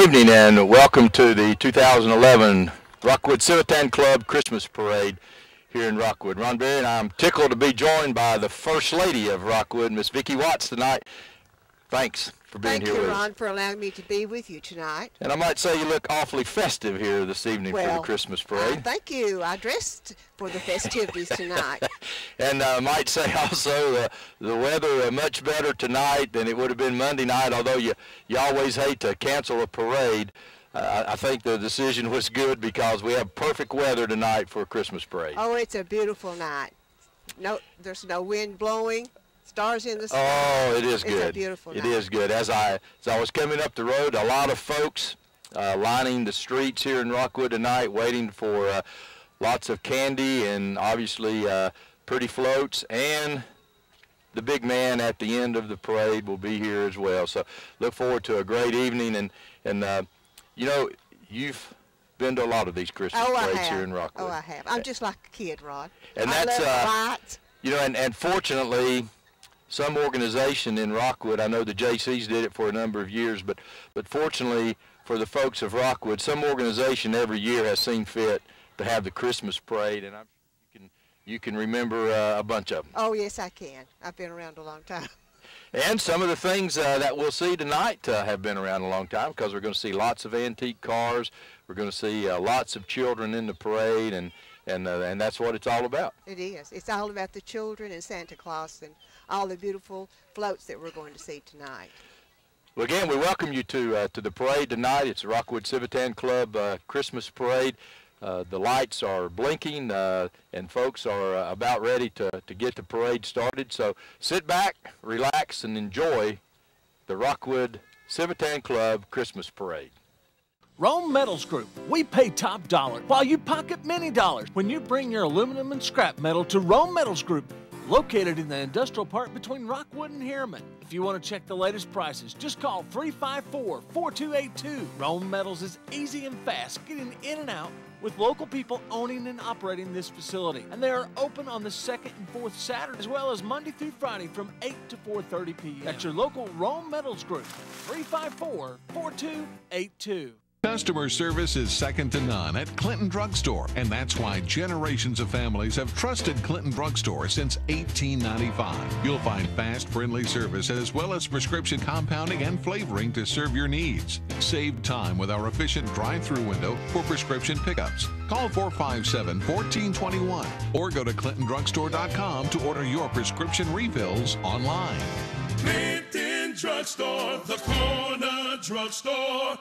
evening and welcome to the 2011 Rockwood Civitan Club Christmas Parade here in Rockwood. Ron Berry and I'm tickled to be joined by the First Lady of Rockwood, Miss Vickie Watts, tonight. Thanks for being here with us. Thank you, Ron, for allowing me to be with you tonight. And I might say you look awfully festive here this evening for the Christmas parade. Thank you. I dressed for the festivities tonight. And I might say also the weather much better tonight than it would have been Monday night, although you always hate to cancel a parade. I think the decision was good because we have perfect weather tonight for a Christmas parade. Oh, it's a beautiful night. No, there's no wind blowing. Stars in the sky. Oh, it is good. It's a beautiful night. It is good. As I was coming up the road, a lot of folks lining the streets here in Rockwood tonight, waiting for lots of candy and obviously pretty floats, and the big man at the end of the parade will be here as well. So look forward to a great evening. And you know, you've been to a lot of these Christmas parades here in Rockwood. Oh, I have. I'm just like a kid, Rod. And I that's love lights. you know, and fortunately, some organization in Rockwood, I know the JCs did it for a number of years, but fortunately for the folks of Rockwood, some organization every year has seen fit to have the Christmas parade, and you can remember a bunch of them. Oh, yes, I can. I've been around a long time. And some of the things that we'll see tonight have been around a long time, because we're going to see lots of antique cars. We're going to see lots of children in the parade, and that's what it's all about. It is. It's all about the children and Santa Claus and all the beautiful floats that we're going to see tonight. Well, again, we welcome you to the parade tonight. It's the Rockwood Civitan Club Christmas Parade. The lights are blinking, and folks are about ready to get the parade started. So sit back, relax, and enjoy the Rockwood Civitan Club Christmas Parade. Rome Metals Group, we pay top dollar while you pocket many dollars when you bring your aluminum and scrap metal to Rome Metals Group, located in the industrial park between Rockwood and Harriman. If you want to check the latest prices, just call 354-4282. Rome Metals is easy and fast getting in and out, with local people owning and operating this facility. And they are open on the second and fourth Saturday, as well as Monday through Friday from 8 to 4:30 p.m. That's your local Rome Metals Group, 354-4282. Customer service is second to none at Clinton Drugstore, and that's why generations of families have trusted Clinton Drugstore since 1895. You'll find fast, friendly service as well as prescription compounding and flavoring to serve your needs. Save time with our efficient drive-through window for prescription pickups. Call 457-1421 or go to ClintonDrugstore.com to order your prescription refills online. Clinton Drugstore, the corner drugstore.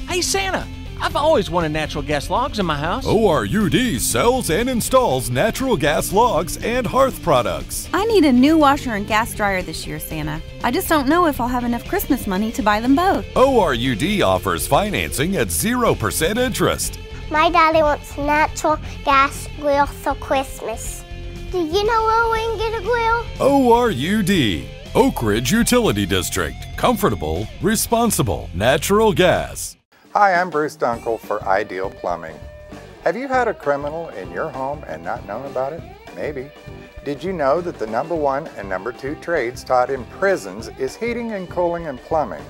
Hey Santa, I've always wanted natural gas logs in my house. ORUD sells and installs natural gas logs and hearth products. I need a new washer and gas dryer this year, Santa. I just don't know if I'll have enough Christmas money to buy them both. ORUD offers financing at 0% interest. My daddy wants natural gas grill for Christmas. Do you know where we can get a grill? ORUD, Oak Ridge Utility District. Comfortable, responsible, natural gas. Hi, I'm Bruce Dunkel for Ideal Plumbing. Have you had a criminal in your home and not known about it? Maybe. Did you know that the #1 and #2 trades taught in prisons is heating and cooling and plumbing?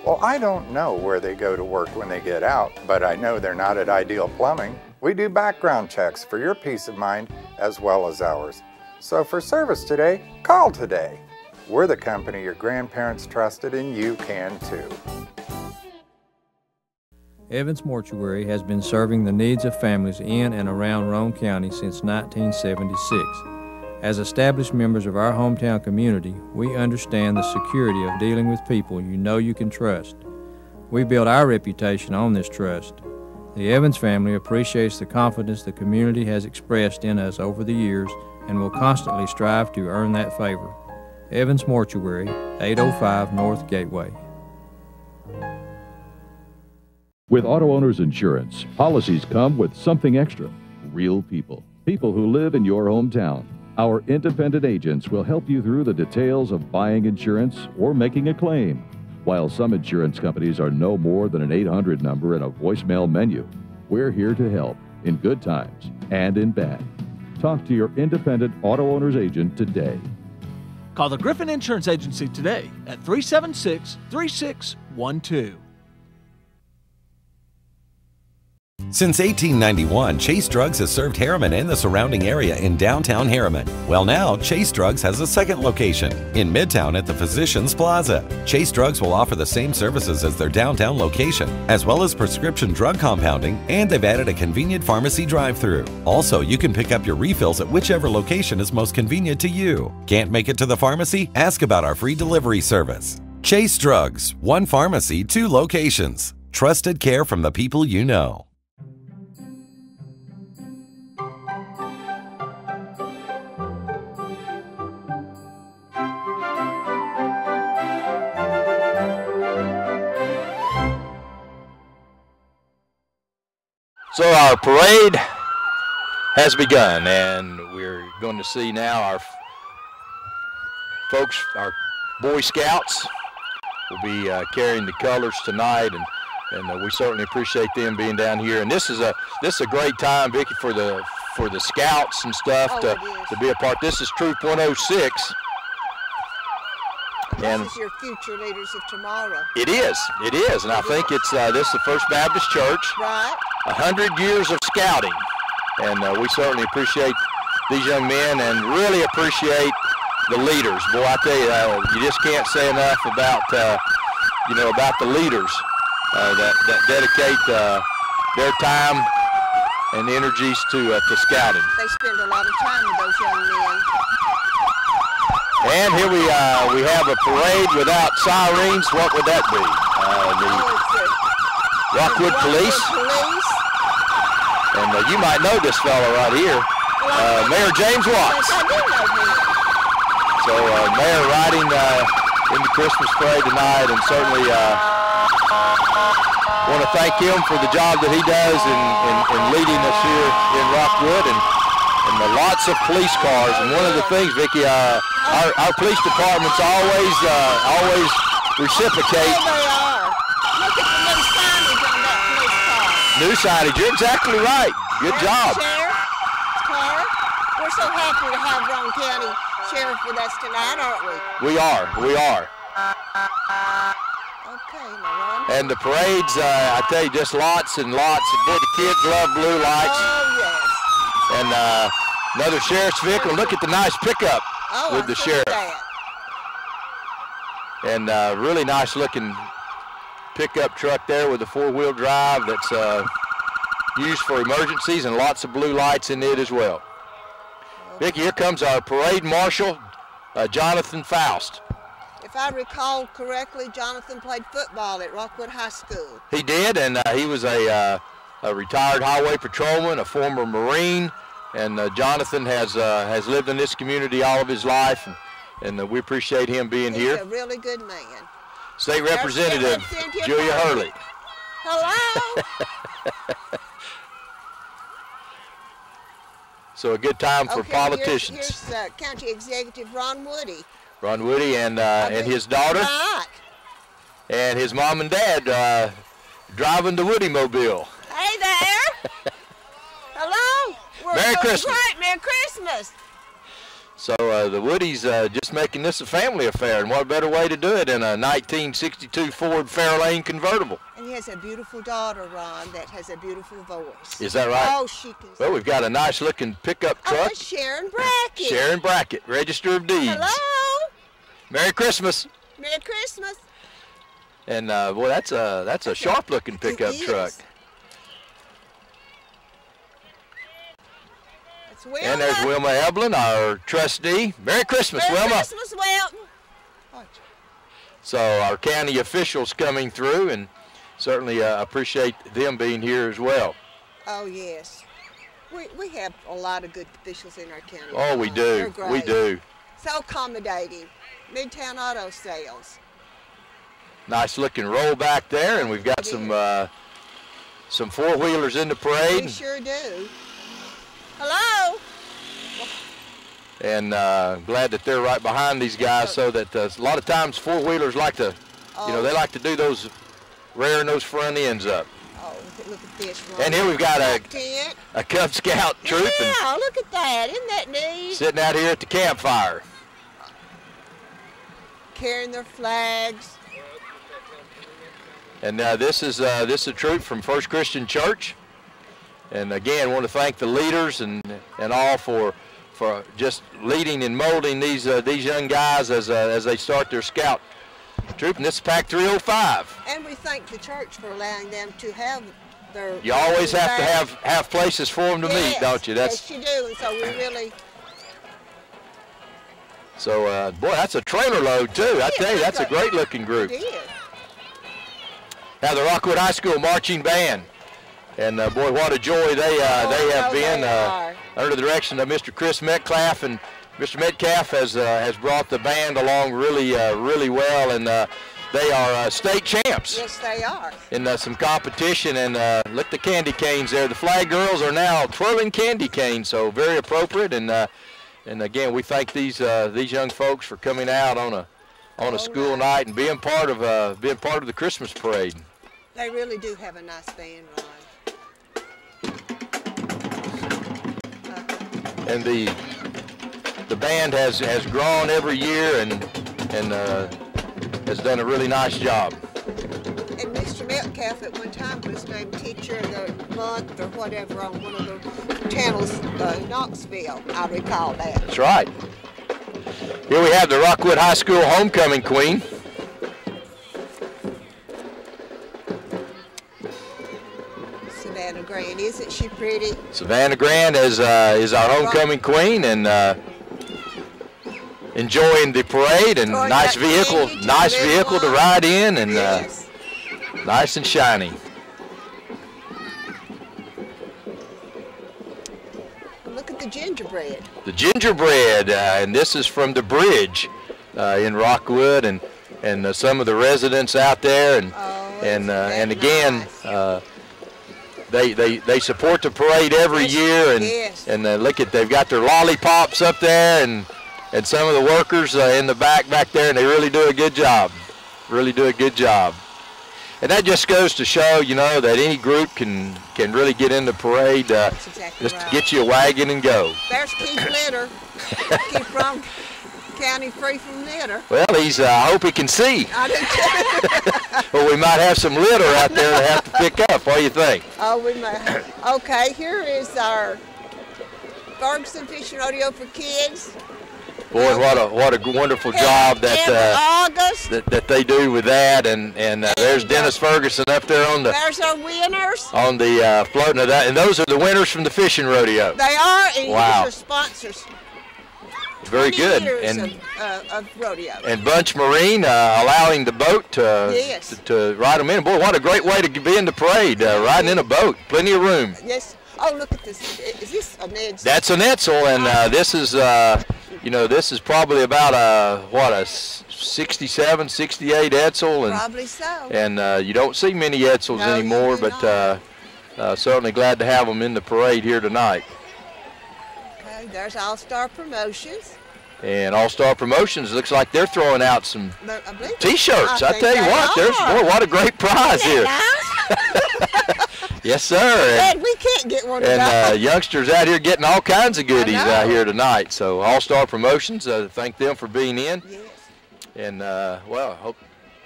Well, I don't know where they go to work when they get out, but I know they're not at Ideal Plumbing. We do background checks for your peace of mind as well as ours. So for service today, call today. We're the company your grandparents trusted, and you can too. Evans Mortuary has been serving the needs of families in and around Roane County since 1976. As established members of our hometown community, we understand the security of dealing with people you know you can trust. We built our reputation on this trust. The Evans family appreciates the confidence the community has expressed in us over the years and will constantly strive to earn that favor. Evans Mortuary, 805 North Gateway. With Auto Owners Insurance, policies come with something extra. Real people. People who live in your hometown. Our independent agents will help you through the details of buying insurance or making a claim. While some insurance companies are no more than an 800 number and a voicemail menu, we're here to help in good times and in bad. Talk to your independent Auto Owners agent today. Call the Griffin Insurance Agency today at 376-3612. Since 1891, Chase Drugs has served Harriman and the surrounding area in downtown Harriman. Well, now Chase Drugs has a second location in Midtown at the Physicians Plaza. Chase Drugs will offer the same services as their downtown location, as well as prescription drug compounding, and they've added a convenient pharmacy drive-thru. Also, you can pick up your refills at whichever location is most convenient to you. Can't make it to the pharmacy? Ask about our free delivery service. Chase Drugs, one pharmacy, two locations. Trusted care from the people you know. So our parade has begun, and we're going to see now our folks, our Boy Scouts, will be carrying the colors tonight, and we certainly appreciate them being down here. And this is a great time, Vicki, for the Scouts and stuff to be a part. This is Troop 106. And this is your future leaders of tomorrow. It is, and I think it's this is the First Baptist Church. Right. 100 years of scouting, and we certainly appreciate these young men and really appreciate the leaders. Boy, I tell you, you just can't say enough about about the leaders that dedicate their time and energies to scouting. They spend a lot of time with those young men. And here we have a parade without sirens. What would that be? The Rockwood Police. And you might know this fellow right here, Mayor James Watts. Yes, I do know him. So Mayor riding in the Christmas parade tonight, and certainly want to thank him for the job that he does in leading us here in Rockwood, and lots of police cars. And one of the things, Vicki, our police departments always reciprocate. There they are. Look at the new signage on that police car. New signage. You're exactly right. Good job. Sheriff's car. We're so happy to have Roane County Sheriff with us tonight, aren't we? We are. Okay, now Ron. And the parades, I tell you, just lots and lots. Boy, the kids love blue lights. Oh, yes. And another sheriff's vehicle. Look at the nice pickup with the sheriff. And really nice looking pickup truck there with a four-wheel drive that's used for emergencies, and lots of blue lights in it as well. Vicki, here comes our parade marshal, Jonathan Faust. If I recall correctly, Jonathan played football at Rockwood High School. He did, and he was a retired highway patrolman, a former Marine, and Jonathan has lived in this community all of his life, and we appreciate him being here. He's a really good man. State Representative Julia Hurley. Hello. So a good time for politicians. Here's County Executive Ron Woody. Ron Woody and his daughter. Right. And his mom and dad driving the Woody Mobile. Hey there. Hello. Merry Christmas. Right, Merry Christmas. So the Woodies just making this a family affair, and what better way to do it in a 1962 Ford Fairlane convertible. And he has a beautiful daughter, Ron, that has a beautiful voice. Is that right? Oh, she can. Well, we've got a nice looking pickup truck. Oh, that's Sharon Brackett. Sharon Brackett, Register of Deeds. Hello. Merry Christmas. Merry Christmas. And boy, that's a sharp looking pickup truck. And there's Wilma Eblin, our trustee. Merry Christmas, Wilma. Merry Christmas, Wilton. So our county officials coming through, and certainly appreciate them being here as well. Oh, yes. We have a lot of good officials in our county. Oh, we do. They're great. We do. So accommodating. Midtown Auto Sales. Nice looking roll back there, and we've got some four-wheelers in the parade. We sure do. Hello. And glad that they're right behind these guys, so that a lot of times four-wheelers like to, they like to do those, rearing those front ends up. Oh, look at this one. And here we've got a Cub Scout troop. Yeah, look at that. Isn't that neat? Sitting out here at the campfire. Carrying their flags. And this is a troop from First Christian Church. And again, want to thank the leaders and all for just leading and molding these young guys as they start their scout troop. And this is Pack 305. And we thank the church for allowing them to have their. You always have to have places for them to meet, don't you? Yes, you do. And so we really. So, boy, that's a trailer load too. I tell you, that's a great looking group. It is. Now the Rockwood High School Marching Band. And boy, what a joy they have been under the direction of Mr. Chris Metcalf, and Mr. Metcalf has brought the band along really well, and they are state champs. Yes, they are. In some competition, and look at the candy canes there. The flag girls are now twirling candy canes, so very appropriate. And again, we thank these young folks for coming out on a school night and being part of the Christmas parade. They really do have a nice band, Ron. And the band has grown every year and has done a really nice job. And Mr. Metcalf at one time was named Teacher of the Month or whatever on one of the channels, Knoxville. I recall that. That's right. Here we have the Rockwood High School Homecoming Queen. Savannah Grant, isn't she pretty? Savannah Grant is our homecoming queen, and enjoying the parade, and nice vehicle to ride in, and nice and shiny. Look at the gingerbread. The gingerbread, and this is from the bridge in Rockwood, and some of the residents out there, and again. Nice. They support the parade every year, and look at, they've got their lollipops up there, and some of the workers in the back there, and they really do a good job. Really do a good job. And that just goes to show, you know, that any group can really get in the parade. That's exactly just right. Get you a wagon and go. There's Keith Litter. Keep Rome County free from litter. Well, I hope he can see. I do too. Well, we might have some litter out there to have to pick up. What do you think? Oh, we might. Okay, here is our Ferguson Fishing Rodeo for Kids. Boy, what a wonderful job that they do with that, and there's Dennis Ferguson up there on the. There's our winners. On the floating of that, and those are the winners from the fishing rodeo. They are, and wow. These are sponsors. Very good. Of rodeo. And Bunch Marine allowing the boat to ride them in. Boy, what a great way to be in the parade, riding in a boat. Plenty of room. Yes. Oh, look at this. Is this an Edsel? That's an Edsel, and this is, you know, this is probably about a 67, 68 Edsel. And, probably so. And you don't see many Edsels anymore, but certainly glad to have them in the parade here tonight. Okay, there's All-Star Promotions. And All-Star Promotions, looks like they're throwing out some T-shirts. I tell you what, boy, what a great prize here. Yes, sir. And we can't get one of those. And youngsters out here getting all kinds of goodies out here tonight. So All-Star Promotions, thank them for being in. Yes. And, well, I hope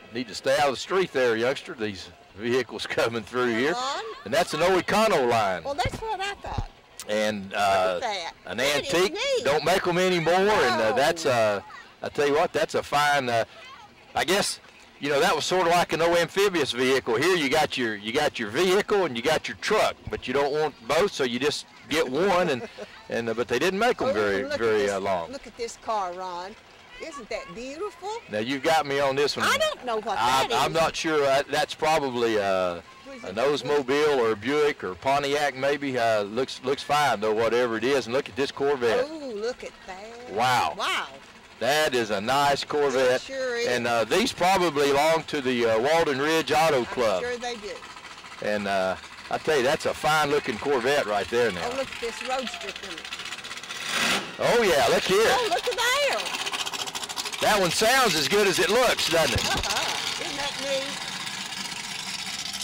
you need to stay out of the street there, youngster. These vehicles coming through here. And that's an Oecono line. Well, that's what I thought. And an that antique, don't make them anymore, and that's I tell you what, that's a fine. I guess, you know, that was sort of like an old amphibious vehicle. Here you got your vehicle and you got your truck, but you don't want both, so you just get one, and but they didn't make them very long. Look at this car, Ron. Isn't that beautiful? Now you've got me on this one. I don't know what that is. I'm not sure. That's probably an Oldsmobile or a Buick or Pontiac maybe. Looks fine though, whatever it is. And look at this Corvette. Oh, look at that. Wow. Wow. That is a nice Corvette. It sure is. And these probably belong to the Walden Ridge Auto Club. I'm sure they do. And I tell you, that's a fine looking Corvette right there now. Oh, look at this Roadster. Oh yeah, look here. Oh, look at there. That one sounds as good as it looks, doesn't it? Isn't that neat?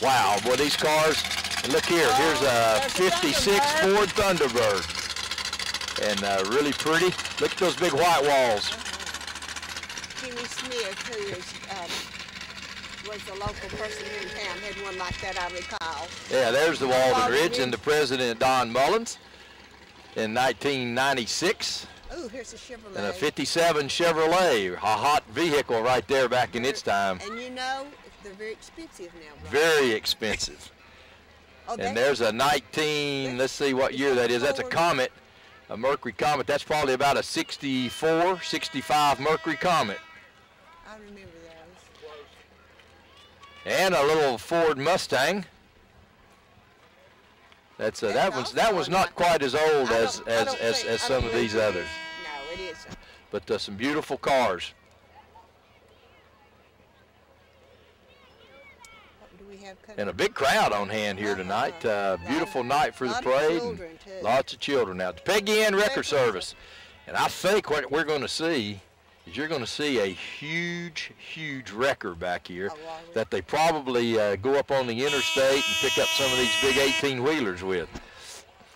Wow, boy, these cars. And look here, here's a 56 Ford Thunderbird. And really pretty. Look at those big white walls. Jimmy Smith, who is was a local person here in town, had one like that, I recall. Yeah, there's the Walden Ridge and the President Don Mullins in 1996. Oh, here's a Chevrolet. And a 57 Chevrolet, a hot vehicle right there back in its time. And you know, they're very expensive now, right? Very expensive. Oh, and there's a 19, let's see what year that is. That's a Comet, a Mercury Comet. That's probably about a 64, 65 Mercury Comet. I remember those. And a little Ford Mustang. That's that one's not quite as old as some of these others. No, it isn't. But some beautiful cars. What do we have coming? And a big crowd on hand here tonight. Beautiful night for the parade. And lots of children out. The Peggy Ann Record Service. And I think what we're going to see is you're going to see a huge, huge wrecker back here that they probably go up on the interstate and pick up some of these big 18-wheelers with.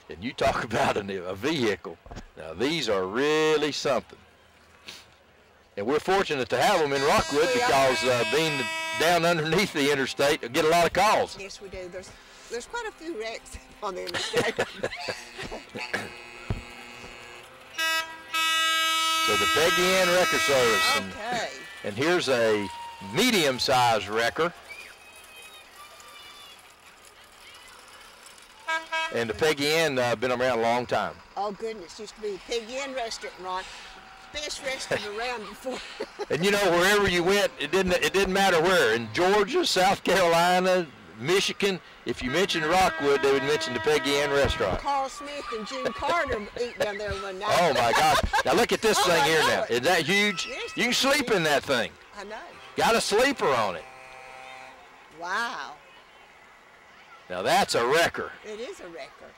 And you talk about a vehicle. Now, these are really something. And we're fortunate to have them in Rockwood because being down underneath the interstate, we get a lot of calls. Yes, we do. There's quite a few wrecks on the interstate. So the Peggy Ann Wrecker Service. Okay. And here's a medium-sized wrecker. And the Peggy Ann been around a long time. Oh goodness, used to be Peggy Ann Restaurant, Ron. Best restaurant around before. And you know, wherever you went, it didn't matter where. In Georgia, South Carolina, Michigan, if you mentioned Rockwood, they would mention the Peggy Ann Restaurant. Carl Smith and June Carter ate down there one night. Oh my gosh. Now look at this thing here now. Is that huge? Yes, you can sleep in that thing. I know. Got a sleeper on it. Wow. Now that's a wrecker. It is a wrecker.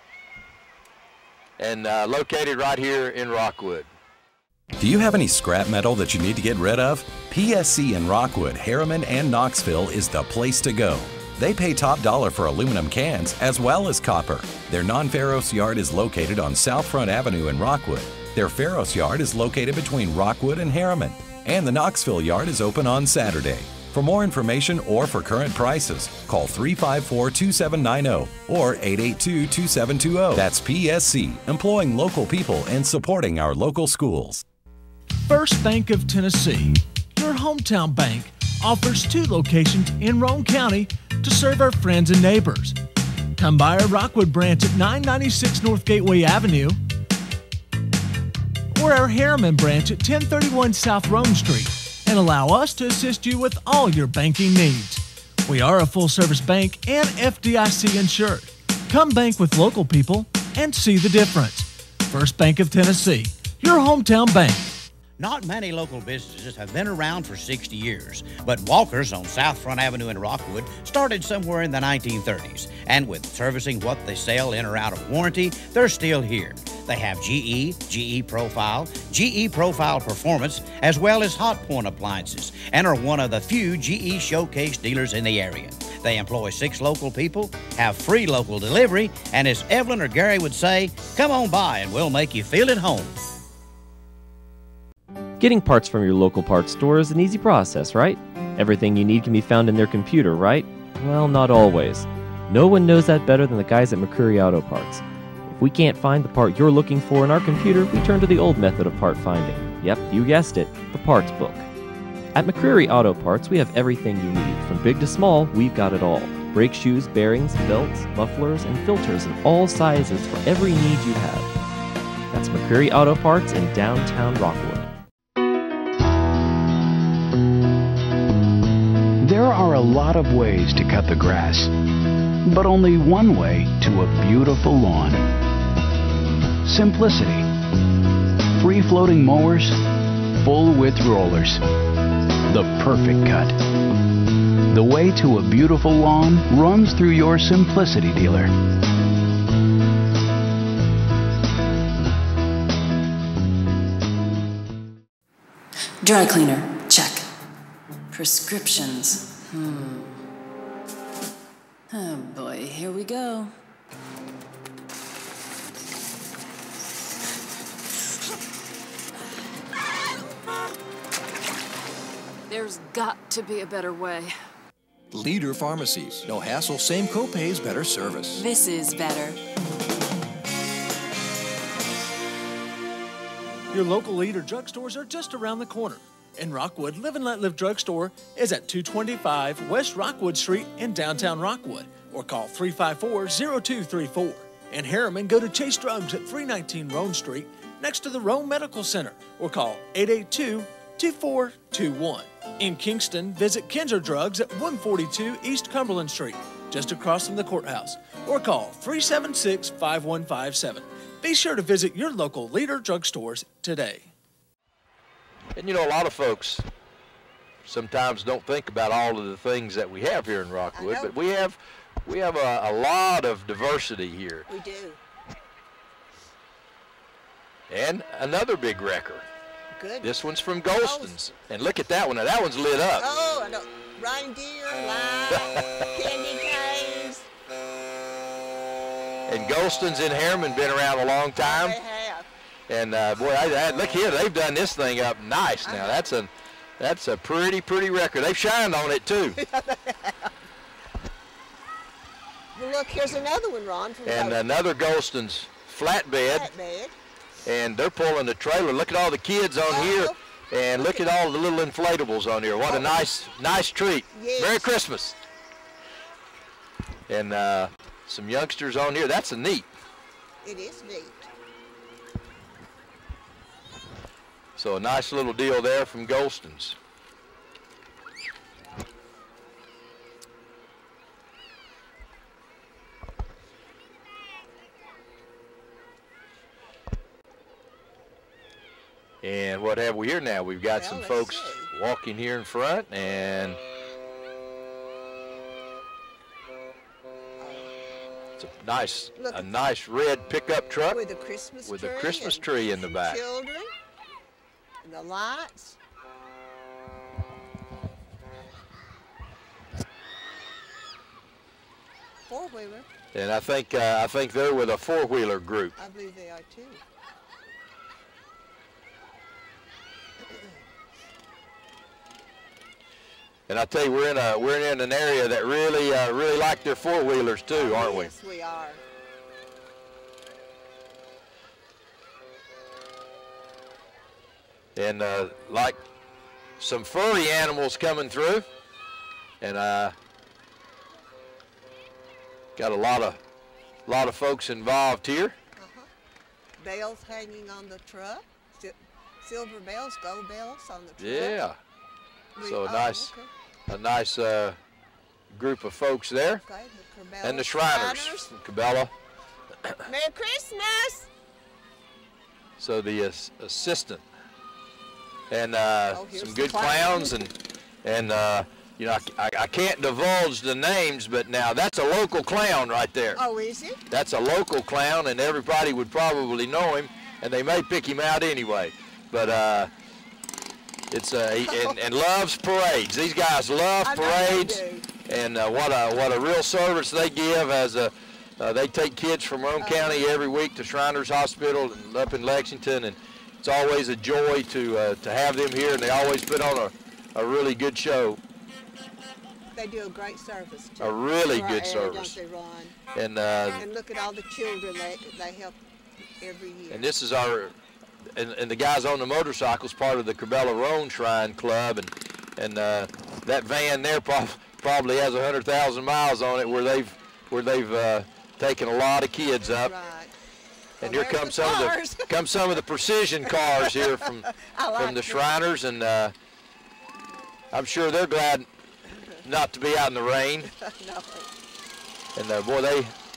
And located right here in Rockwood. Do you have any scrap metal that you need to get rid of? PSC in Rockwood, Harriman, and Knoxville is the place to go. They pay top dollar for aluminum cans as well as copper. Their non-ferrous yard is located on South Front Avenue in Rockwood. Their ferrous yard is located between Rockwood and Harriman. And the Knoxville yard is open on Saturday. For more information or for current prices, call 354-2790 or 882-2720. That's PSC, employing local people and supporting our local schools. First Bank of Tennessee, your hometown bank, offers 2 locations in Roane County to serve our friends and neighbors. Come by our Rockwood branch at 996 North Gateway Avenue or our Harriman branch at 1031 South Rome Street and allow us to assist you with all your banking needs. We are a full-service bank and FDIC insured. Come bank with local people and see the difference. First Bank of Tennessee, your hometown bank. Not many local businesses have been around for 60 years, but Walker's on South Front Avenue in Rockwood started somewhere in the 1930s. And with servicing what they sell in or out of warranty, they're still here. They have GE Profile Performance, as well as Hot Point appliances, and are one of the few GE Showcase dealers in the area. They employ 6 local people, have free local delivery, and as Evelyn or Gary would say, come on by and we'll make you feel at home. Getting parts from your local parts store is an easy process, right? Everything you need can be found in their computer, right? Well, not always. No one knows that better than the guys at McCreary Auto Parts. If we can't find the part you're looking for in our computer, we turn to the old method of part finding. Yep, you guessed it, the parts book. At McCreary Auto Parts, we have everything you need. From big to small, we've got it all. Brake shoes, bearings, belts, mufflers, and filters in all sizes for every need you have. That's McCreary Auto Parts in downtown Rockwood. There are a lot of ways to cut the grass, but only one way to a beautiful lawn. Simplicity. Free-floating mowers, full-width rollers. The perfect cut. The way to a beautiful lawn runs through your Simplicity dealer. Dry cleaner, check. Prescriptions, Oh boy, here we go. There's got to be a better way. Leader Pharmacies. No hassle, same copays, better service. This is better. Your local Leader drugstores are just around the corner. In Rockwood, Live and Let Live Drugstore is at 225 West Rockwood Street in downtown Rockwood, or call 354-0234. In Harriman, go to Chase Drugs at 319 Roan Street, next to the Roan Medical Center, or call 882-2421. In Kingston, visit Kinzer Drugs at 142 East Cumberland Street, just across from the courthouse, or call 376-5157. Be sure to visit your local Leader drugstores today. And you know, a lot of folks sometimes don't think about all of the things that we have here in Rockwood, but we have a lot of diversity here. We do. And another big wrecker. Good. This one's from Golston's. And look at that one. Now, that one's lit up. Oh, I know. Reindeer, live, candy canes. And Golston's in Harriman been around a long time. They have. And boy, look here, they've done this thing up nice now. That's a pretty record. They've shined on it too. Well, look, here's another one, Ron. From And another Golston's flatbed. And they're pulling the trailer. Look at all the kids on here, and look at all the little inflatables on here. What a nice treat. Yes. Merry Christmas. And some youngsters on here. That's a neat. It is neat. So a nice little deal there from Golston's. And what have we here now? We've got some folks walking here in front, and it's a nice red pickup truck with a Christmas tree in the back. Children, and the lights. Four-wheeler. And I think they're with a four-wheeler group. I believe they are too. And I tell you, we're in an area that really like their four-wheelers too, aren't we? Yes, we are. And like some furry animals coming through, and got a lot of folks involved here. Bells hanging on the truck, silver bells, gold bells on the truck. Yeah. So a nice group of folks there. Okay, and the Shriners from Cabela. Merry Christmas! So the assistant. And some good clowns. clowns, and you know, I can't divulge the names, but now that's a local clown right there. Oh, is it? That's a local clown, and everybody would probably know him, and they may pick him out anyway. But it's and loves parades. These guys love parades, and what a real service they give. As they take kids from Roan County every week to Shriners Hospital and up in Lexington, and it's always a joy to have them here, and they always put on a really good show. They do a great service too. A really good service. Don't they, Ron? And look at all the children they help every year. And this is our. And the guys on the motorcycles, part of the Cabela Roan Shrine Club, and that van there probably has 100,000 miles on it, where they've taken a lot of kids up. Right. And here come some of the precision cars here from the Shriners, and I'm sure they're glad not to be out in the rain. No. And boy,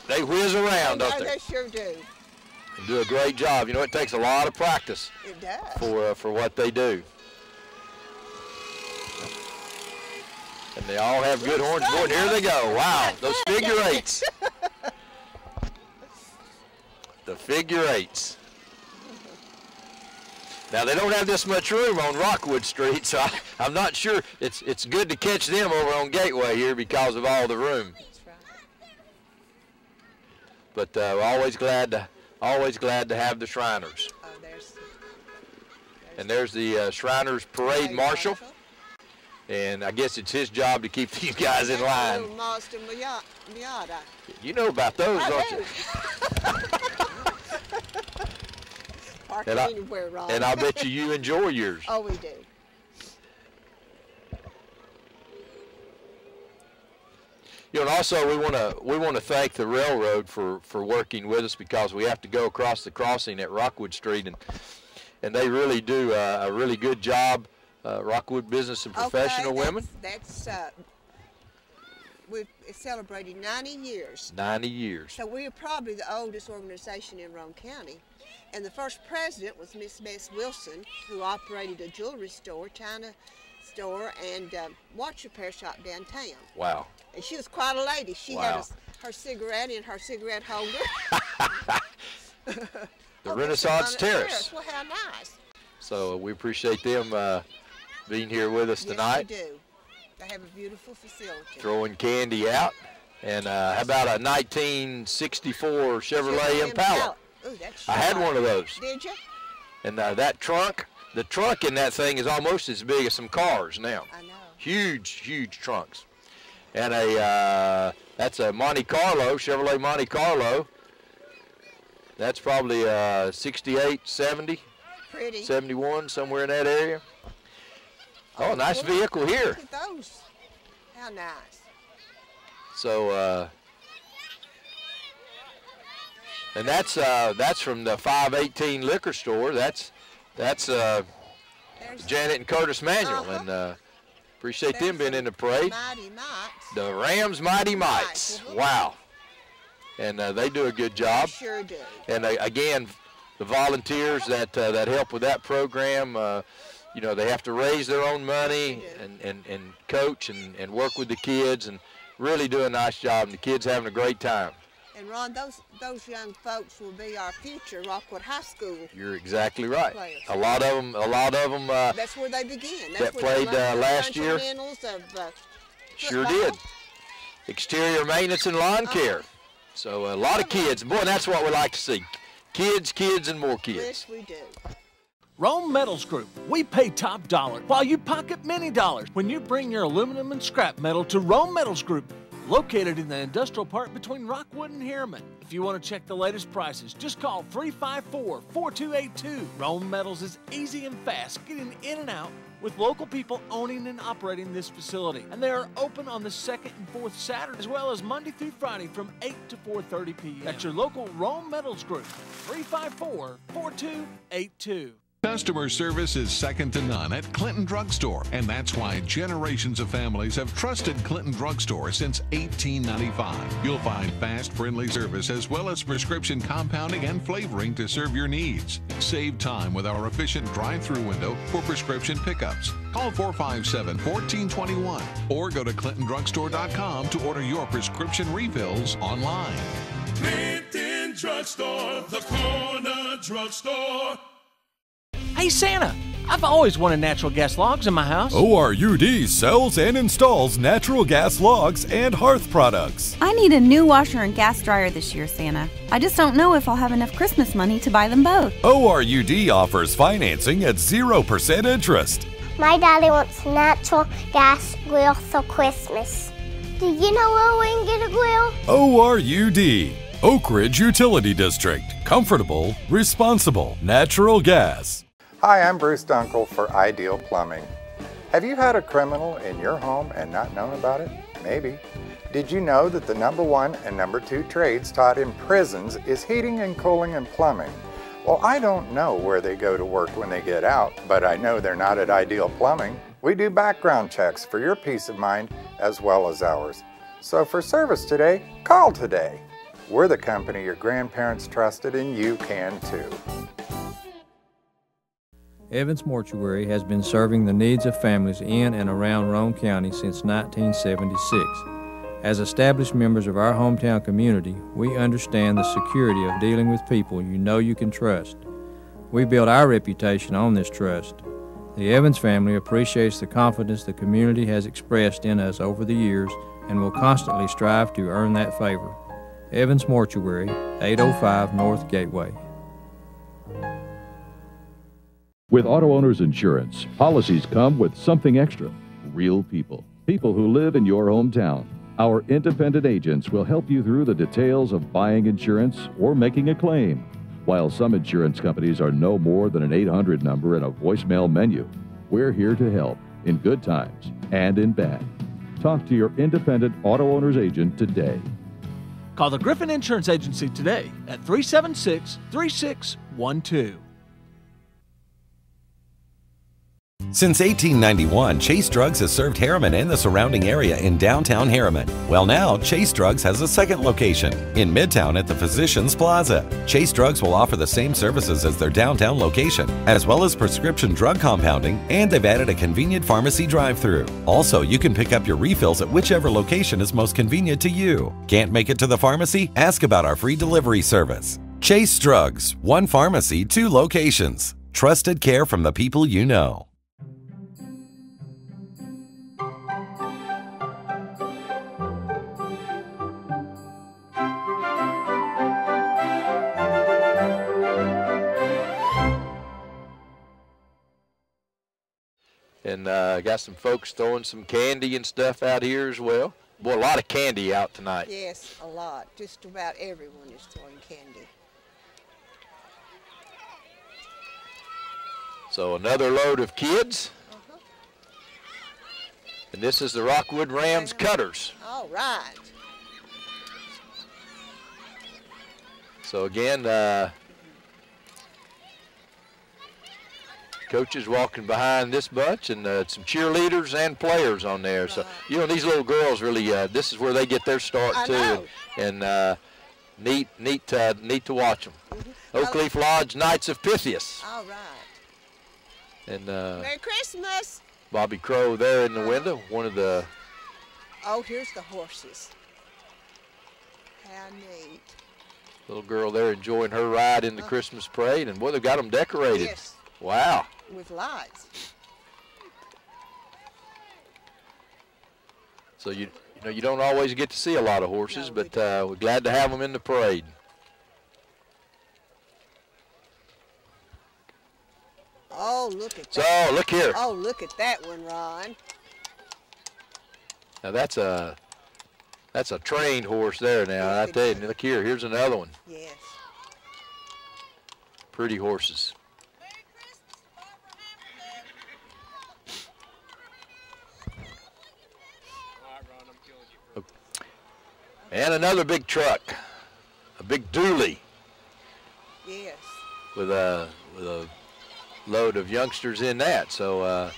they whiz around, don't they? They sure do. And do a great job. You know, it takes a lot of practice It does. for what they do. And they all have good horns. Boy, and here they go. Wow, those figure eights. The figure eights. Now, they don't have this much room on Rockwood Street, so I'm not sure. It's good to catch them over on Gateway here because of all the room. That's right. But always glad to have the Shriners. There's And there's the Shriners Parade Marshal. And I guess it's his job to keep these guys in line. Little Mazda Miata. You know about those, I don't do. you? Park And anywhere, Ron. And I bet you enjoy yours. Oh, we do. You know, and also we want to thank the railroad for working with us, because we have to go across the crossing at Rockwood Street, and they really do a really good job. Rockwood Business and Professional Women. We've celebrated 90 years. 90 years. So we are probably the oldest organization in Roane County. And the first president was Miss Bess Wilson, who operated a jewelry store, china store, and watch repair shop downtown. Wow. And she was quite a lady. She had her cigarette in her cigarette holder. The Renaissance Terrace. Well, how nice. So we appreciate them being here with us tonight. Yes, we do. They have a beautiful facility. Throwing candy out. And how about a 1964 Chevrolet Impala? Ooh, that's I had one of those. Did you? And that trunk, the trunk in that thing is almost as big as some cars now. I know. Huge, huge trunks. And that's a Monte Carlo, Chevrolet Monte Carlo. That's probably 68, 70, pretty. 71, somewhere in that area. Oh, nice vehicle here. Look at those. How nice. So, and that's from the 518 liquor store. That's Janet and Curtis Manuel, and appreciate them being in the parade. Mighty Mites. The Rams Mighty Mites. Wow. And they do a good job. They sure do. And again, the volunteers that help with that program, you know, they have to raise their own money and coach and work with the kids and really do a nice job. And the kids having a great time. And Ron, those young folks will be our future Rockwood High School. You're exactly right. Players. A lot of them. That's where they begin. That's that where played they learn last the year. fundamentals of Sure football. did. Exterior maintenance and lawn care. So a lot of kids. Boy, that's what we like to see. Kids, kids, and more kids. Yes, we do. Roane Metals Group, we pay top dollar while you pocket many dollars when you bring your aluminum and scrap metal to Roane Metals Group, located in the industrial park between Rockwood and Harriman. If you want to check the latest prices, just call 354-4282. Roane Metals is easy and fast getting in and out with local people owning and operating this facility. And they are open on the 2nd and 4th Saturday, as well as Monday through Friday from 8 to 4:30 p.m. That's your local Roane Metals Group, 354-4282. Customer service is second to none at Clinton Drugstore, and that's why generations of families have trusted Clinton Drugstore since 1895. You'll find fast, friendly service as well as prescription compounding and flavoring to serve your needs. Save time with our efficient drive-through window for prescription pickups. Call 457-1421 or go to ClintonDrugstore.com to order your prescription refills online. Clinton Drugstore, the corner drugstore. Hey Santa, I've always wanted natural gas logs in my house. ORUD sells and installs natural gas logs and hearth products. I need a new washer and gas dryer this year, Santa. I just don't know if I'll have enough Christmas money to buy them both. ORUD offers financing at 0% interest. My daddy wants a natural gas grill for Christmas. Do you know where we can get a grill? ORUD, Oak Ridge Utility District. Comfortable, responsible, natural gas. Hi, I'm Bruce Dunkel for Ideal Plumbing. Have you had a criminal in your home and not known about it? Maybe. Did you know that the #1 and #2 trades taught in prisons is heating and cooling and plumbing? Well, I don't know where they go to work when they get out, but I know they're not at Ideal Plumbing. We do background checks for your peace of mind as well as ours. So for service today, call today. We're the company your grandparents trusted, and you can too. Evans Mortuary has been serving the needs of families in and around Roane County since 1976. As established members of our hometown community, we understand the security of dealing with people you know you can trust. We build our reputation on this trust. The Evans family appreciates the confidence the community has expressed in us over the years and will constantly strive to earn that favor. Evans Mortuary, 805 North Gateway. With Auto Owners Insurance, policies come with something extra, real people. People who live in your hometown. Our independent agents will help you through the details of buying insurance or making a claim. While some insurance companies are no more than an 800 number and a voicemail menu, we're here to help in good times and in bad. Talk to your independent auto owner's agent today. Call the Griffin Insurance Agency today at 376-3612. Since 1891, Chase Drugs has served Harriman and the surrounding area in downtown Harriman. Well, now Chase Drugs has a second location in Midtown at the Physicians Plaza. Chase Drugs will offer the same services as their downtown location, as well as prescription drug compounding, and they've added a convenient pharmacy drive-thru. Also, you can pick up your refills at whichever location is most convenient to you. Can't make it to the pharmacy? Ask about our free delivery service. Chase Drugs, one pharmacy, two locations. Trusted care from the people you know. And got some folks throwing some candy and stuff out here as well. Boy, a lot of candy out tonight. Yes, a lot. Just about everyone is throwing candy. So another load of kids. And this is the Rockwood Rams Cutters. All right. So again, coaches walking behind this bunch, and some cheerleaders and players on there. So, you know, these little girls really, this is where they get their start too. And neat to watch them. Oakleaf Lodge Knights of Pythias. All right. And Merry Christmas. Bobby Crow there in the window, one of the... Oh, here's the horses. How neat. Little girl there enjoying her ride in the Christmas parade, and boy, they've got them decorated. Yes. Wow. With lights. So you know you don't always get to see a lot of horses, but we're glad to have them in the parade. Oh, look at that. So look here. Oh, look at that one, Ron. Now that's a trained horse there. Now I tell you, look here. Here's another one. Yes. Pretty horses. And another big truck, a big dually. Yes. With a load of youngsters in that. So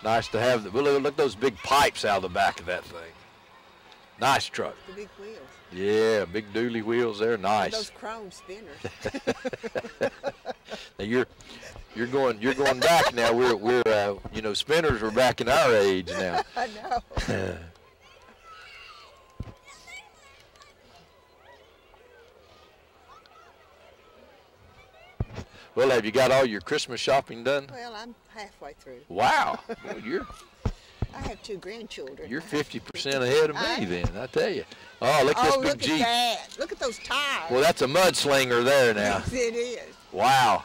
nice to have. Look at those big pipes out of the back of that thing. Nice truck. The big wheels. Yeah, big dually wheels there. Nice. And those chrome spinners. Now you're going back now. We're you know, spinners were back in our age now. I know. Well, have you got all your Christmas shopping done? Well, I'm halfway through. Wow. Well, I have 2 grandchildren. You're 50% ahead of me then, I tell you. Oh, look at this big Jeep. Look at that. Look at those tires. Well, that's a mudslinger there now. Yes, it is. Wow.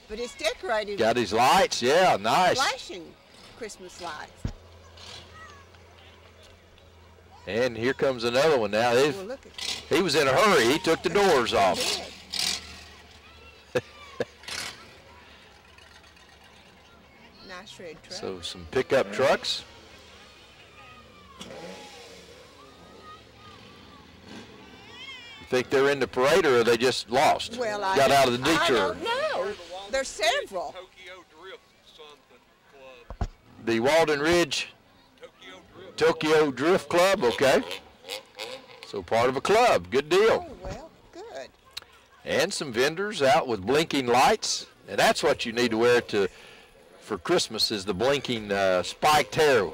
But it's decorated. Got his lights, yeah, nice. Flashing Christmas lights. And here comes another one now. Well, look at he was in a hurry. He took the doors off. Nice red truck. So some pickup trucks. You think they're in the parade, or are they just lost? Well, got out of the detour. I don't know. There's several. The Walden Ridge Tokyo Drift Club, okay. So part of a club, good deal. Oh, well, good. And some vendors out with blinking lights, and that's what you need to wear for Christmas, is the blinking spiked hair.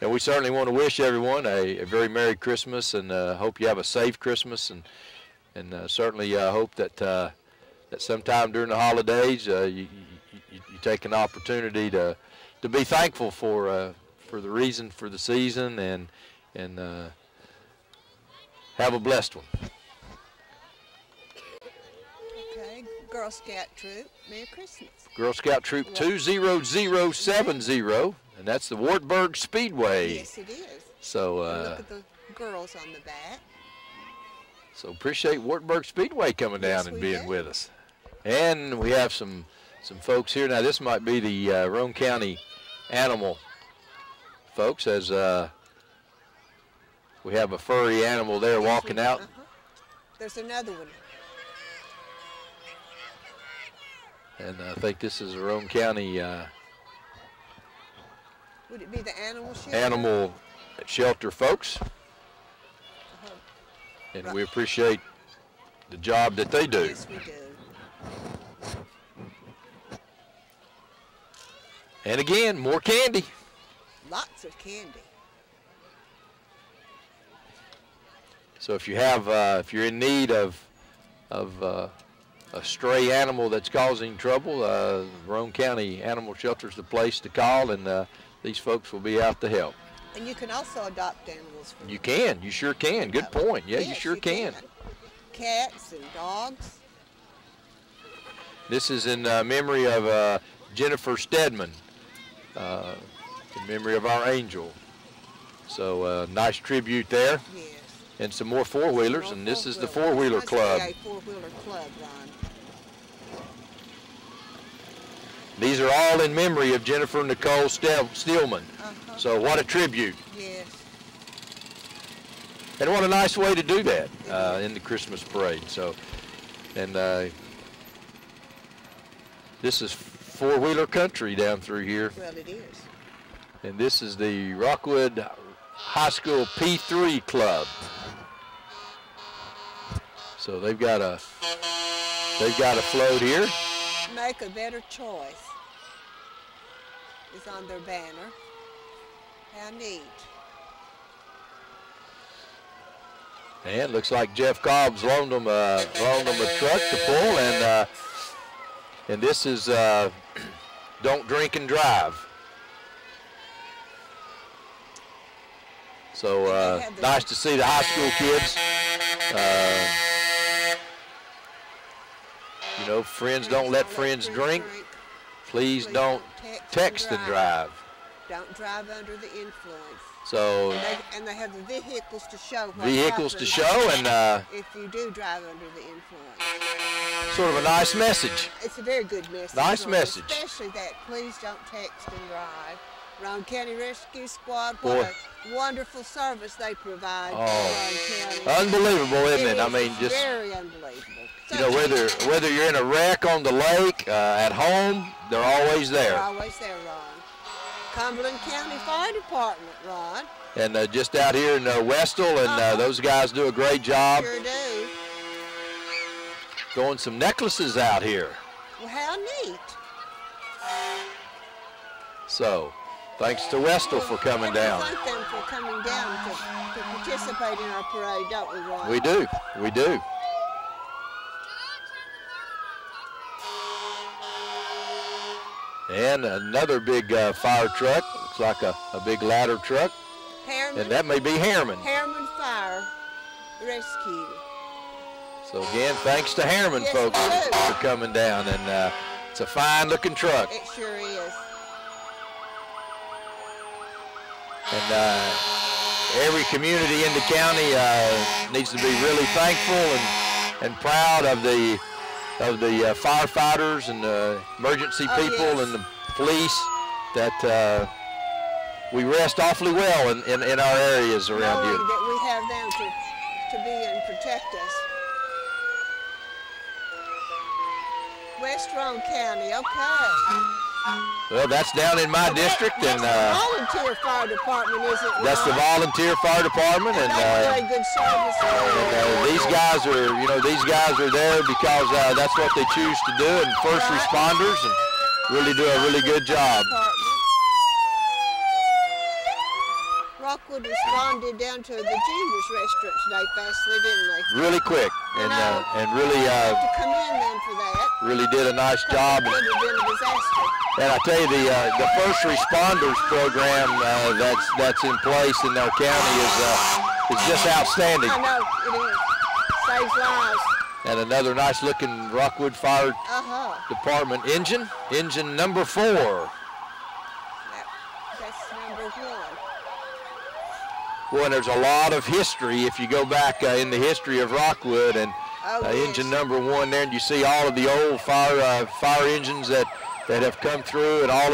And we certainly want to wish everyone a very Merry Christmas, and hope you have a safe Christmas, and certainly hope that sometime during the holidays you take an opportunity to be thankful for the reason for the season, and have a blessed one. Okay, Girl Scout Troop, Merry Christmas. Girl Scout Troop 20070, and that's the Wartburg Speedway. Yes, it is. So look at the girls on the back. So appreciate Wartburg Speedway coming down and being with us. And we have some folks here. Now this might be the Roane County animal folks, as we have a furry animal there walking out. There's another one. And I think this is a Roane County would it be the animal shelter? Animal shelter folks. And we appreciate the job that they do. Yes, we do. And again, more candy. Lots of candy. So if you have, if you're in need of a stray animal that's causing trouble, Roane County Animal Shelter is the place to call, and these folks will be out to help. And you can also adopt animals. You can. You sure can. Good point. Yeah, yes, you sure can. Cats and dogs. This is in memory of Jennifer Stedman, in memory of our angel. So nice tribute there. Yes. And some more four-wheelers, and this is the four-wheeler club. A four-wheeler club, Ron. These are all in memory of Jennifer Nicole Steelman. So what a tribute. Yes. And what a nice way to do that in the Christmas parade. So, and this is four-wheeler country down through here. Well, it is. And this is the Rockwood High School P3 Club. So they've got a float here. Make a better choice is on their banner. How neat. And looks like Jeff Cobb's loaned them a truck to pull, and this is Don't Drink and Drive. So nice to see the high school kids. You know, friends don't let friends drink. Please don't text and drive. Don't drive under the influence. So and they have the vehicles to show. Vehicles to show, and if you do drive under the influence. Sort of a nice message. It's a very good message. Nice message. Especially that please don't text and drive. Roane County Rescue Squad, what a wonderful service they provide for Roane County. Unbelievable, isn't it? I mean, just very unbelievable. You know, whether you're in a wreck on the lake, at home, they're always there. They're always there, Ron. Cumberland County Fire Department, Ron. And just out here in Westall, and those guys do a great job. Sure do. Throwing some necklaces out here. Well, how neat. So, thanks to Westall for coming down. We thank them for coming down to participate in our parade, don't we, Ron? We do. We do. And another big fire truck. Looks like a big ladder truck. Harriman, and that may be Harriman. Harriman Fire Rescue. So again, thanks to Harriman folks for coming down. And it's a fine looking truck. It sure is. And every community in the county needs to be really thankful and proud of the firefighters and the emergency people and the police that we rest awfully well in our areas around here. That we have them to be and protect us. West Roane County, okay. Well, that's down in my district, that's and the volunteer fire department, isn't it? That's the volunteer fire department, and very good service. These guys are, there because that's what they choose to do, and first responders, and really do a really good job. Rockwood responded down to the Jeevers restaurant today fastly, didn't they? Really quick, and really to commend them for that. Really did a nice job. It would have been a disaster. And I tell you, the first responders program that's in place in our county is just outstanding. I know it is. Saves lives. And another nice looking Rockwood Fire Department engine. Engine number 4. That's number 1. Well, and there's a lot of history if you go back in the history of Rockwood, and engine number 1 there, and you see all of the old fire engines that have come through, and all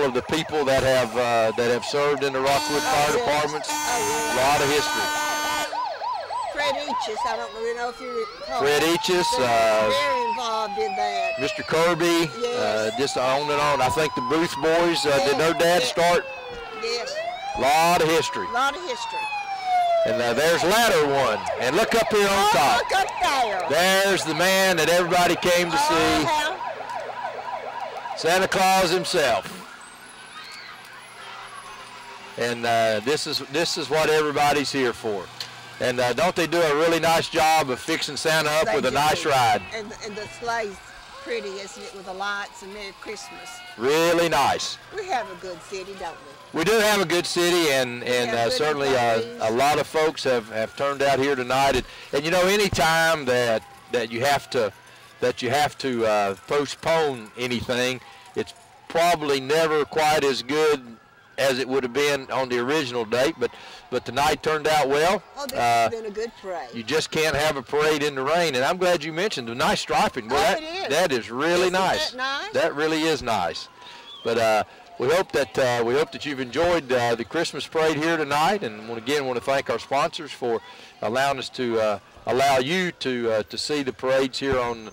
of the people that have served in the Rockwood Fire Departments. A lot of history. Fred Eaches, I don't really know if you recall. Fred Eaches, very involved in that. Mr. Kirby, just on and on. I think the Booth boys, did their dad start? Yes. A lot of history. A lot of history. And there's ladder 1. And look up here on top. Look up there. There's the man that everybody came to see. Santa Claus himself. And this is what everybody's here for. And don't they do a really nice job of fixing Santa up with a nice ride? And the sleigh's pretty, isn't it, with the lights, and Merry Christmas. Really nice. We have a good city, don't we? We do have a good city, and certainly a lot of folks have turned out here tonight. And you know, any time that you have to postpone anything, it's probably never quite as good as it would have been on the original date. But tonight turned out well. Oh, this has been a good parade. You just can't have a parade in the rain, and I'm glad you mentioned the nice striping. Well, that is really nice. Isn't that nice? That really is nice. But we hope that you've enjoyed the Christmas parade here tonight, and again want to thank our sponsors for allowing us to allow you to see the parades here on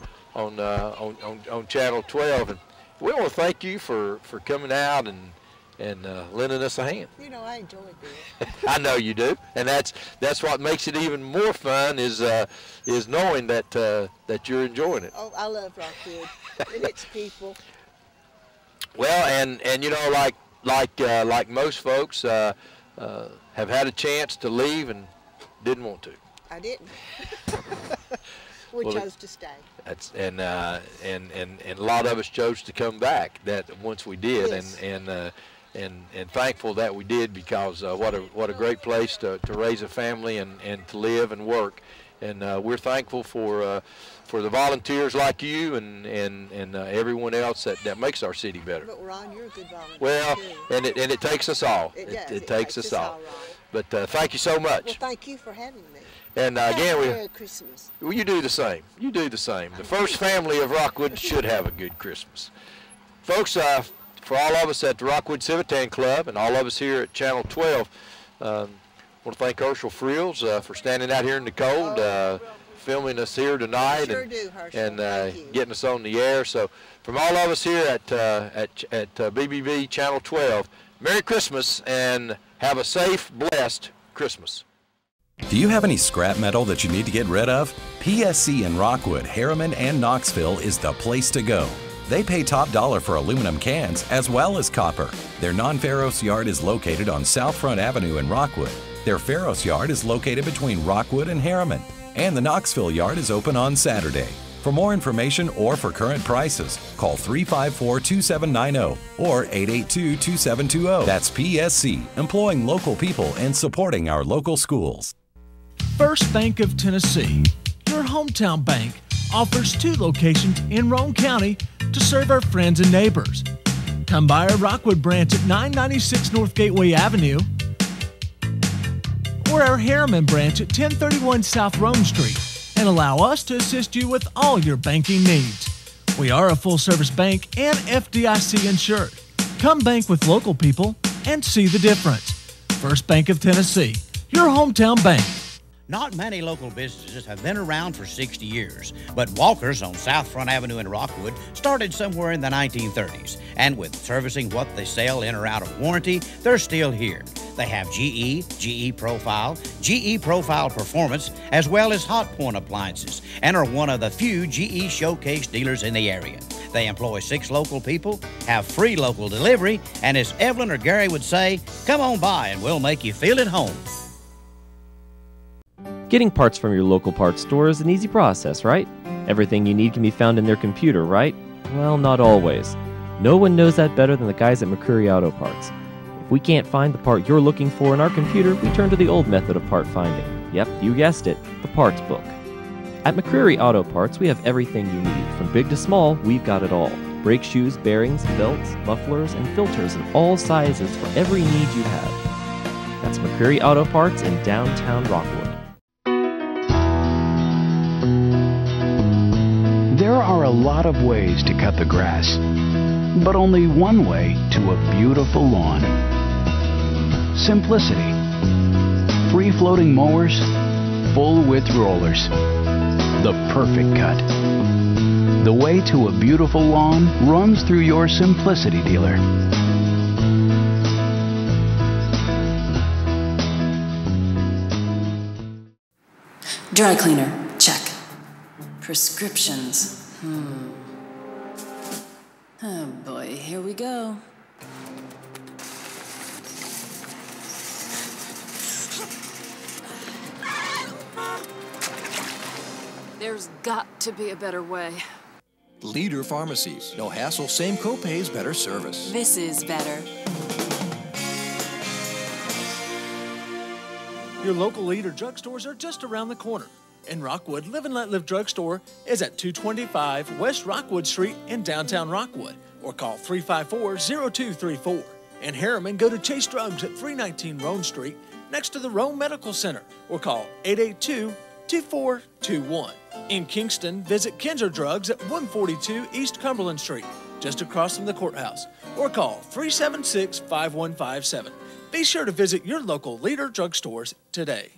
Channel 12. And we want to thank you for coming out and lending us a hand. You know, I enjoyed it. I know you do, and that's what makes it even more fun is knowing that you're enjoying it. Oh, I love Rockwood and its people. Well, and you know, like most folks have had a chance to leave and didn't want to. I didn't. We chose to stay. That's and a lot of us chose to come back. That once we did, yes. and thankful that we did, because what a great place to raise a family and to live and work. And we're thankful for the volunteers like you and everyone else that makes our city better. But Ron, you're a good volunteer. Well, too. and it takes us all. It takes us all. But thank you so much. Well, thank you for having me. And again, Merry Christmas. Well, you do the same. You do the same. The first family of Rockwood should have a good Christmas, folks. For all of us at the Rockwood Civitan Club and all of us here at Channel 12, I want to thank Herschel Frills for standing out here in the cold, filming us here tonight, and getting us on the air. So from all of us here at BBB Channel 12, Merry Christmas and have a safe, blessed Christmas. Do you have any scrap metal that you need to get rid of? PSC in Rockwood, Harriman, and Knoxville is the place to go. They pay top dollar for aluminum cans as well as copper. Their non-ferrous yard is located on South Front Avenue in Rockwood. Their ferrous yard is located between Rockwood and Harriman. And the Knoxville yard is open on Saturday. For more information or for current prices, call 354-2790 or 882-2720. That's PSC, employing local people and supporting our local schools. First Bank of Tennessee, your hometown bank, offers 2 locations in Roane County to serve our friends and neighbors. Come by our Rockwood branch at 996 North Gateway Avenue or our Harriman branch at 1031 South Rome Street and allow us to assist you with all your banking needs. We are a full-service bank and FDIC insured. Come bank with local people and see the difference. First Bank of Tennessee, your hometown bank. Not many local businesses have been around for 60 years, but Walker's on South Front Avenue in Rockwood started somewhere in the 1930s. And with servicing what they sell in or out of warranty, they're still here. They have GE Profile Performance, as well as Hot Point appliances, and are one of the few GE Showcase dealers in the area. They employ 6 local people, have free local delivery, and as Evelyn or Gary would say, come on by and we'll make you feel at home. Getting parts from your local parts store is an easy process, right? Everything you need can be found in their computer, right? Well, not always. No one knows that better than the guys at McCreary Auto Parts. If we can't find the part you're looking for in our computer, we turn to the old method of part finding. Yep, you guessed it, the parts book. At McCreary Auto Parts, we have everything you need. From big to small, we've got it all. Brake shoes, bearings, belts, mufflers, and filters in all sizes for every need you have. That's McCreary Auto Parts in downtown Rockwood. There are a lot of ways to cut the grass, but only one way to a beautiful lawn. Simplicity. Free-floating mowers, full-width rollers. The perfect cut. The way to a beautiful lawn runs through your Simplicity dealer. Dry cleaner, check. Prescriptions, Oh boy, here we go. There's got to be a better way. Leader Pharmacy. No hassle, same copays, better service. This is better. Your local Leader drugstores are just around the corner. In Rockwood, Live and Let Live Drugstore is at 225 West Rockwood Street in downtown Rockwood, or call 354-0234. In Harriman, go to Chase Drugs at 319 Roan Street, next to the Roan Medical Center, or call 882-2421. In Kingston, visit Kinzer Drugs at 142 East Cumberland Street, just across from the courthouse, or call 376-5157. Be sure to visit your local Leader drugstores today.